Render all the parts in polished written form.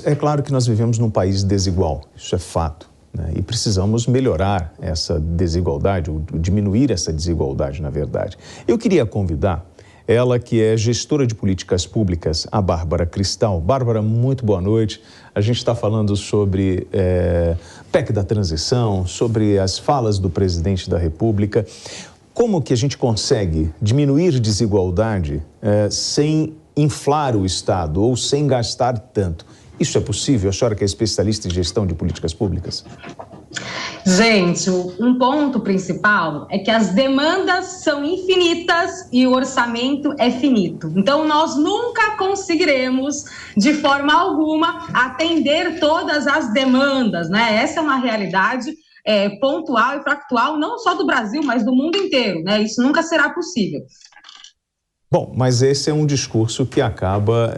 É claro que nós vivemos num país desigual, isso é fato, né? E precisamos melhorar essa desigualdade, ou diminuir essa desigualdade, na verdade. Eu queria convidar ela, que é gestora de políticas públicas, a Bárbara Cristal. Bárbara, muito boa noite. A gente está falando sobre PEC da transição, sobre as falas do presidente da República. Como que a gente consegue diminuir desigualdade sem inflar o Estado ou sem gastar tanto? Isso é possível? A senhora que é especialista em gestão de políticas públicas? Gente, um ponto principal é que as demandas são infinitas e o orçamento é finito. Então, nós nunca conseguiremos, de forma alguma, atender todas as demandas, né? Essa é uma realidade pontual e factual, não só do Brasil, mas do mundo inteiro, né? Isso nunca será possível. Bom, mas esse é um discurso que acaba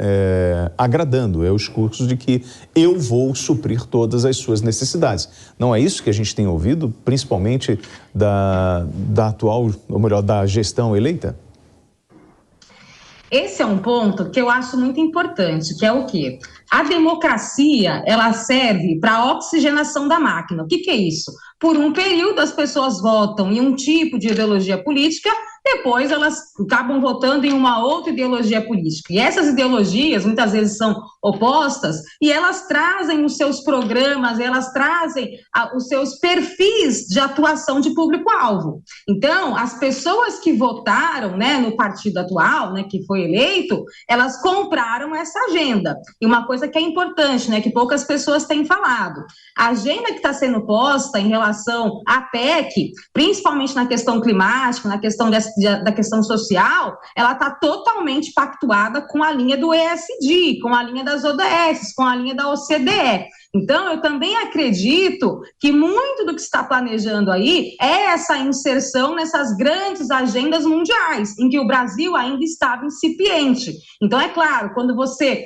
agradando, é o discurso de que eu vou suprir todas as suas necessidades. Não é isso que a gente tem ouvido, principalmente da atual, ou melhor, da gestão eleita? Esse é um ponto que eu acho muito importante, que é o quê? A democracia, ela serve para a oxigenação da máquina. O que é isso? Por um período, as pessoas votam em um tipo de ideologia política, depois elas acabam votando em uma outra ideologia política. E essas ideologias, muitas vezes, são opostas, e elas trazem os seus programas, elas trazem os seus perfis de atuação de público-alvo. Então, as pessoas que votaram, né, no partido atual, né, que foi eleito, elas compraram essa agenda. E uma coisa que é importante, né, que poucas pessoas têm falado, a agenda que está sendo posta em relação à PEC, principalmente na questão climática, na questão da questão social, ela está totalmente pactuada com a linha do ESG, com a linha das ODS, com a linha da OCDE. Então, eu também acredito que muito do que se está planejando aí é essa inserção nessas grandes agendas mundiais, em que o Brasil ainda estava incipiente. Então, é claro, quando você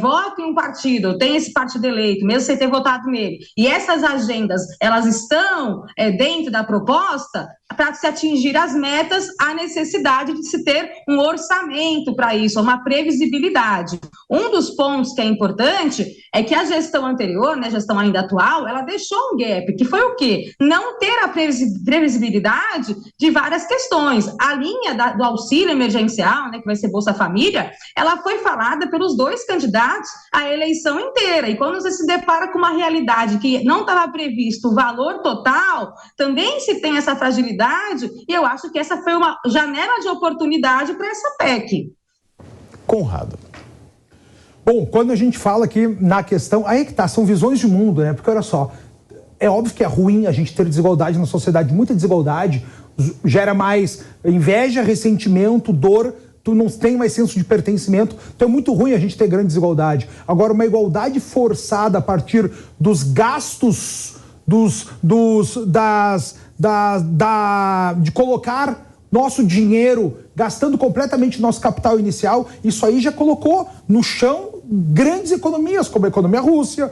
vota em um partido, tem esse partido eleito, mesmo sem ter votado nele, e essas agendas, elas estão dentro da proposta, para se atingir as metas, há necessidade de se ter um orçamento para isso, uma previsibilidade. Um dos pontos que é importante é que a gestão anterior, né, a gestão ainda atual, ela deixou um gap, que foi o quê? Não ter a previsibilidade de várias questões. A linha do auxílio emergencial, né, que vai ser Bolsa Família, ela foi falada pelos dois candidatos a eleição inteira. E quando você se depara com uma realidade que não estava previsto o valor total, também se tem essa fragilidade, e eu acho que essa foi uma janela de oportunidade para essa PEC. Conrado. Bom, quando a gente fala aqui na questão, aí que tá, são visões de mundo, né? Porque olha só, é óbvio que é ruim a gente ter desigualdade na sociedade, muita desigualdade, gera mais inveja, ressentimento, dor, tu não tem mais senso de pertencimento, então é muito ruim a gente ter grande desigualdade. Agora, uma igualdade forçada a partir dos gastos, de colocar nosso dinheiro, gastando completamente nosso capital inicial, isso aí já colocou no chão grandes economias, como a economia Rússia,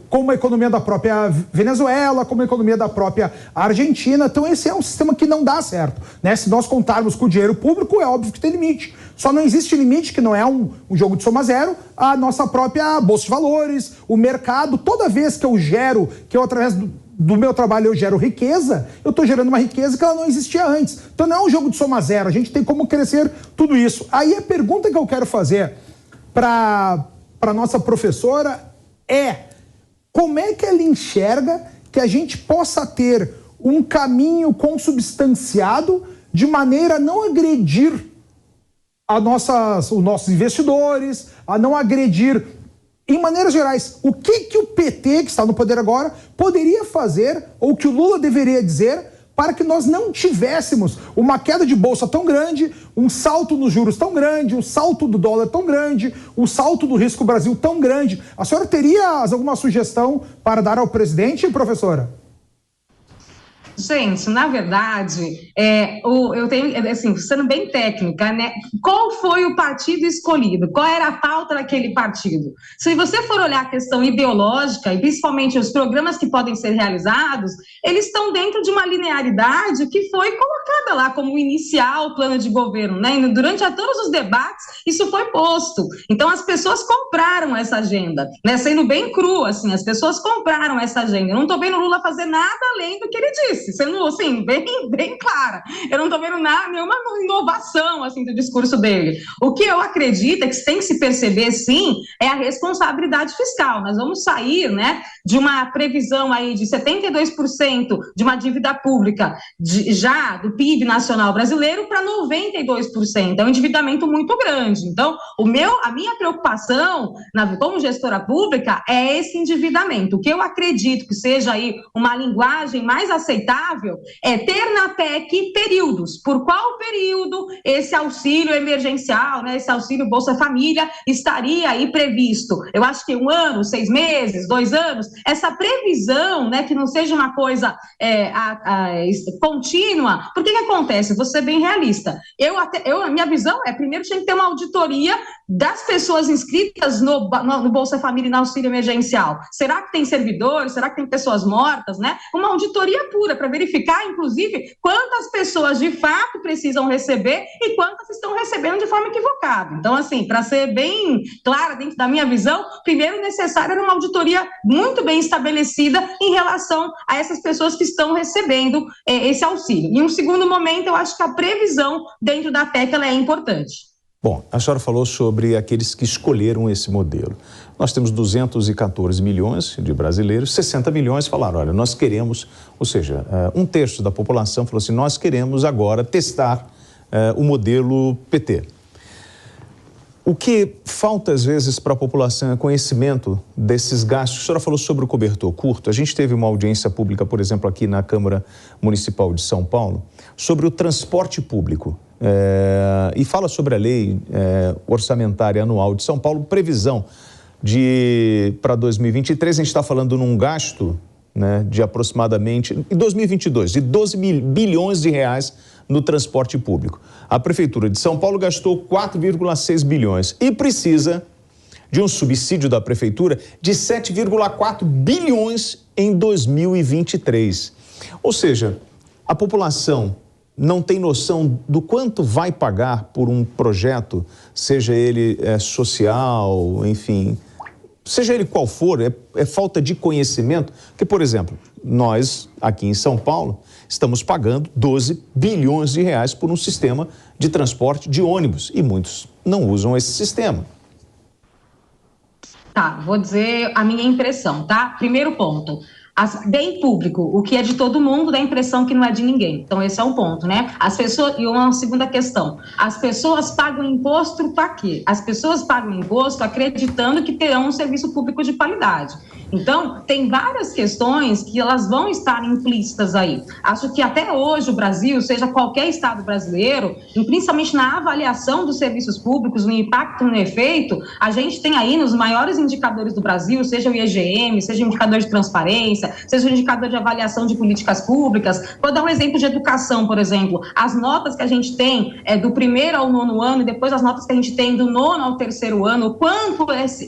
como a economia da própria Venezuela, como a economia da própria Argentina. Então esse é um sistema que não dá certo, né? Se nós contarmos com o dinheiro público, é óbvio que tem limite. Só não existe limite, que não é um jogo de soma zero, a nossa própria Bolsa de Valores, o mercado. Toda vez que eu através do meu trabalho eu gero riqueza, eu estou gerando uma riqueza que ela não existia antes. Então não é um jogo de soma zero, a gente tem como crescer tudo isso. Aí a pergunta que eu quero fazer para a nossa professora é: como é que ela enxerga que a gente possa ter um caminho consubstanciado de maneira a não agredir os nossos investidores, a não agredir, em maneiras gerais, o que o PT, que está no poder agora, poderia fazer, ou que o Lula deveria dizer, para que nós não tivéssemos uma queda de bolsa tão grande, um salto nos juros tão grande, um salto do dólar tão grande, um salto do risco Brasil tão grande. A senhora teria alguma sugestão para dar ao presidente, professora? Gente, na verdade, eu tenho, assim, sendo bem técnica, né? Qual foi o partido escolhido? Qual era a pauta daquele partido? Se você for olhar a questão ideológica, e principalmente os programas que podem ser realizados, eles estão dentro de uma linearidade que foi colocada lá como inicial plano de governo, né? E durante todos os debates, isso foi posto. Então, as pessoas compraram essa agenda, né? Sendo bem cru, assim, as pessoas compraram essa agenda. Eu não estou vendo o Lula fazer nada além do que ele disse, sendo, assim, bem clara. Eu não estou vendo nenhuma inovação, assim, do discurso dele. O que eu acredito é que tem que se perceber, sim, é a responsabilidade fiscal. Nós vamos sair, né, de uma previsão aí de 72% de uma dívida pública já do PIB nacional brasileiro para 92%. É um endividamento muito grande. Então, a minha preocupação como gestora pública é esse endividamento. O que eu acredito que seja aí uma linguagem mais aceitável é ter na PEC períodos. Por qual período esse auxílio emergencial, né, esse auxílio Bolsa Família estaria aí previsto? Eu acho que 1 ano, 6 meses, 2 anos, essa previsão, né, que não seja uma coisa contínua. Porque que acontece? Vou ser bem realista. A minha visão é, primeiro, tinha que ter uma auditoria das pessoas inscritas no Bolsa Família e no auxílio emergencial. Será que tem servidores? Será que tem pessoas mortas, né? Uma auditoria pura para verificar, inclusive, quantas pessoas de fato precisam receber e quantas estão recebendo de forma equivocada. Então, assim, para ser bem clara dentro da minha visão, primeiro necessário era uma auditoria muito bem estabelecida em relação a essas pessoas que estão recebendo esse auxílio. Em um segundo momento, eu acho que a previsão dentro da PEC ela é importante. Bom, a senhora falou sobre aqueles que escolheram esse modelo. Nós temos 214 milhões de brasileiros, 60 milhões falaram, olha, nós queremos, ou seja, 1/3 da população falou assim, nós queremos agora testar o modelo PT. O que falta, às vezes, para a população é conhecimento desses gastos. A senhora falou sobre o cobertor curto. A gente teve uma audiência pública, por exemplo, aqui na Câmara Municipal de São Paulo, sobre o transporte público. E fala sobre a lei orçamentária anual de São Paulo, previsão para 2023, a gente está falando num gasto, né, de aproximadamente, em 2022, de 12 bilhões de reais no transporte público. A Prefeitura de São Paulo gastou 4,6 bilhões e precisa de um subsídio da Prefeitura de 7,4 bilhões em 2023. Ou seja, a população não tem noção do quanto vai pagar por um projeto, seja ele social, enfim, seja ele qual for, é falta de conhecimento. Porque, por exemplo, nós aqui em São Paulo estamos pagando 12 bilhões de reais por um sistema de transporte de ônibus e muitos não usam esse sistema. Tá, vou dizer a minha impressão, tá? Primeiro ponto. Bem público, o que é de todo mundo, dá a impressão que não é de ninguém. Então, esse é um ponto, né? E uma segunda questão, as pessoas pagam imposto para quê? As pessoas pagam imposto acreditando que terão um serviço público de qualidade. Então, tem várias questões que elas vão estar implícitas aí. Acho que até hoje o Brasil, seja qualquer estado brasileiro, e principalmente na avaliação dos serviços públicos, no impacto, no efeito, a gente tem aí nos maiores indicadores do Brasil, seja o IGM, seja o indicador de transparência, seja o indicador de avaliação de políticas públicas. Vou dar um exemplo de educação, por exemplo. As notas que a gente tem do 1º ao 9º ano e depois as notas que a gente tem do 9º ao 3º ano,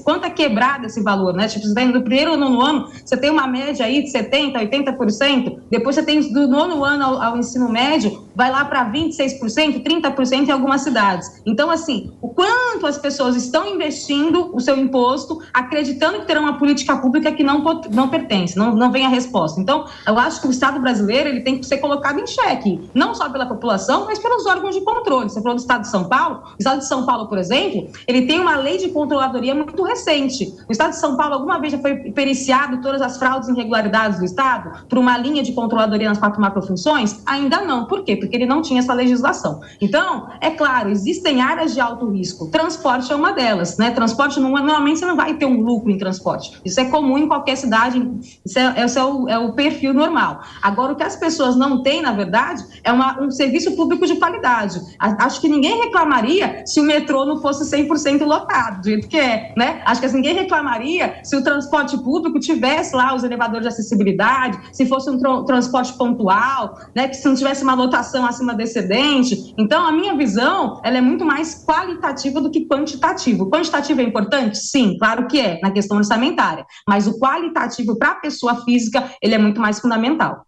quanto é quebrado esse valor, né? Tipo, você tem do 1º ao 9º ano, você tem uma média aí de 70%, 80%, depois você tem do 9º ano ao ensino médio, vai lá para 26%, 30% em algumas cidades. Então, assim, o quanto as pessoas estão investindo o seu imposto, acreditando que terão uma política pública que não pertence, não vem a resposta. Então, eu acho que o Estado brasileiro ele tem que ser colocado em xeque, não só pela população, mas pelos órgãos de controle. Você falou do Estado de São Paulo. O Estado de São Paulo, por exemplo, ele tem uma lei de controladoria muito recente. O Estado de São Paulo alguma vez já foi periciado todas as fraudes e irregularidades do Estado por uma linha de controladoria nas 4 macrofunções? Ainda não. Por quê? Porque porque ele não tinha essa legislação. Então, é claro, existem áreas de alto risco. Transporte é uma delas, né? Transporte, normalmente você não vai ter um lucro em transporte. Isso é comum em qualquer cidade, esse é o perfil normal. Agora, o que as pessoas não têm, na verdade, é um serviço público de qualidade. Acho que ninguém reclamaria se o metrô não fosse 100% lotado, do jeito que é, né? Acho que ninguém reclamaria se o transporte público tivesse lá os elevadores de acessibilidade, se fosse um transporte pontual, né? Que se não tivesse uma lotação acima do excedente. Então, a minha visão, ela é muito mais qualitativa do que quantitativa. O quantitativo é importante? Sim, claro que é, na questão orçamentária. Mas o qualitativo para a pessoa física, ele é muito mais fundamental.